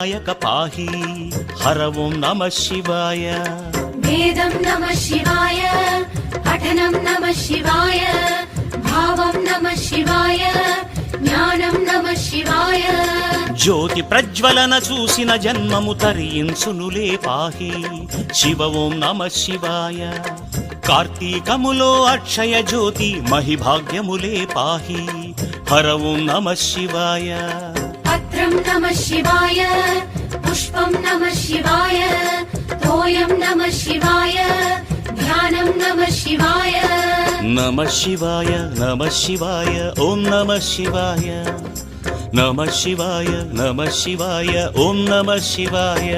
నాయక పాహి హర ఓం నమః శివాయ. వేదం నమః శివాయ, పఠనం నమః శివాయ, భావం నమః శివాయ, జ్ఞానం నమః శివాయ. జ్యోతి ప్రజ్వలన చూసిన జన్మము తరించునులే పాహి శివ ఓం నమః శివాయ. కార్తీకములో అక్షయ జ్యోతి మహిభాగ్యములే పాహి హర ఓం నమః శివాయ. పత్రం నమః శివాయ, పుష్పం నమః శివాయ, తోయం నమః శివాయ, ధ్యానం నమః శివాయ. నమః శివాయ నమః శివాయ ఓం నమః శివాయ. నమః శివాయ నమః శివాయ ఓం నమః శివాయ.